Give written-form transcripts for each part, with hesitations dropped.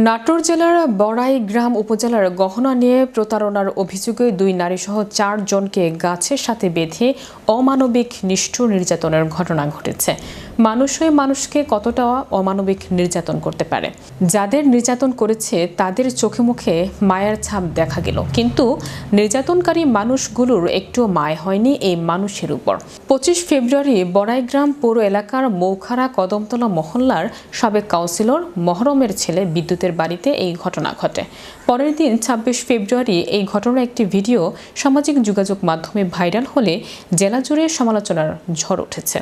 নাটোর জেলার বড়াইগ্রাম উপজেলার গহনা নিয়ে প্রতারণার অভিযোগে 2 নারীসহ 4 জনকে গাছের সাথে বেঁধে অমানবিক নিষ্ঠুর নির্যাতনের ঘটনা ঘটেছে। মানুষই মানুষকে কতটা অমানবিক নির্যাতন করতে পারে। যাদের নির্যাতন করেছে তাদের চোখে মুখে মায়ার ছাপ দেখা গেল, কিন্তু নির্যাতনকারী মানুষগুলোর একটুও মায়া হয়নি এই মানুষের উপর। 25 ফেব্রুয়ারি বড়াইগ্রাম পৌর এলাকার মৌখারা কদমতলা মহল্লার সাবেক কাউন্সিলর মহরমের ছেলে বিদ্যুতের বাড়িতে এই ঘটনা ঘটে। পরের দিন 26 ফেব্রুয়ারি এই ঘটনার একটি ভিডিও সামাজিক যোগাযোগ মাধ্যমে ভাইরাল হলে জেলা জুড়ে সমালোচনার ঝড় উঠেছে।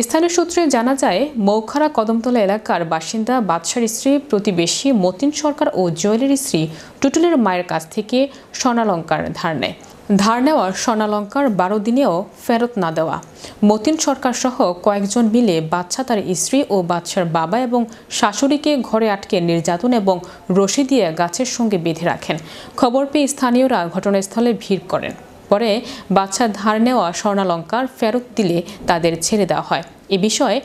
স্থানীয় সূত্রে জানা যায়, মৌখারা কদমতলা এলাকার বাসিন্দা বাদশার স্ত্রী প্রতিবেশী মতিন সরকার ও জুয়েলের স্ত্রী টুটুলের মায়ের কাছ থেকে স্বর্ণালংকার ধার নেয়। ধার নেওয়া স্বর্ণালংকার 12 দিনেও ফেরত না দেওয়া মতিন সরকার সহ কয়েকজন মিলে বাদশা, তার স্ত্রী ও বাদশার বাবা এবং শাশুড়িকে ঘরে আটকে নির্যাতন এবং রশি দিয়ে গাছের সঙ্গে বেঁধে রাখেন। খবর পেয়ে স্থানীয়রা ঘটনাস্থলে ভিড় করেন। পরে বাদশা ধার নেওয়া স্বর্ণালংকার ফেরত দিলে তাদের ছেড়ে দেওয়া হয়। এ বিষয়ে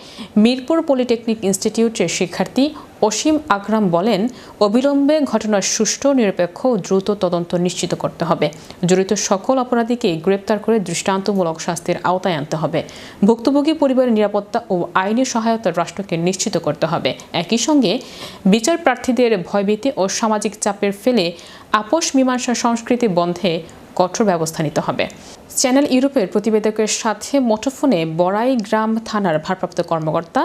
মিরপুর পলিটেকনিক ইনস্টিটিউটের শিক্ষার্থী অসীম আকরাম বলেন, অবিলম্বে ঘটনার সুষ্ঠু, নিরপেক্ষ ও দ্রুত তদন্ত নিশ্চিত করতে হবে। জড়িত সকল অপরাধীকে গ্রেপ্তার করে দৃষ্টান্তমূলক শাস্তির আওতায় আনতে হবে। ভুক্তভোগী পরিবারের নিরাপত্তা ও আইনি সহায়তা রাষ্ট্রকে নিশ্চিত করতে হবে। একই সঙ্গে বিচার প্রার্থীদের ভয়ভীতি ও সামাজিক চাপের ফেলে আপোষ মীমাংসা সংস্কৃতি বন্ধে কঠোর ব্যবস্থা নিতে হবে। চ্যানেল ইউরোপের প্রতিবেদকের সাথে মুঠোফোনে বড়াইগ্রাম থানার ভারপ্রাপ্ত কর্মকর্তা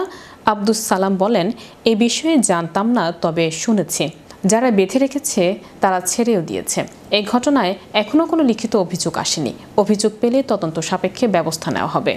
আব্দুস সালাম বলেন, এ বিষয়ে জানতাম না, তবে শুনেছি যারা বেঁধে রেখেছে তারা ছেড়েও দিয়েছে। এই ঘটনায় এখনো কোনো লিখিত অভিযোগ আসেনি। অভিযোগ পেলে তদন্ত সাপেক্ষে ব্যবস্থা নেওয়া হবে।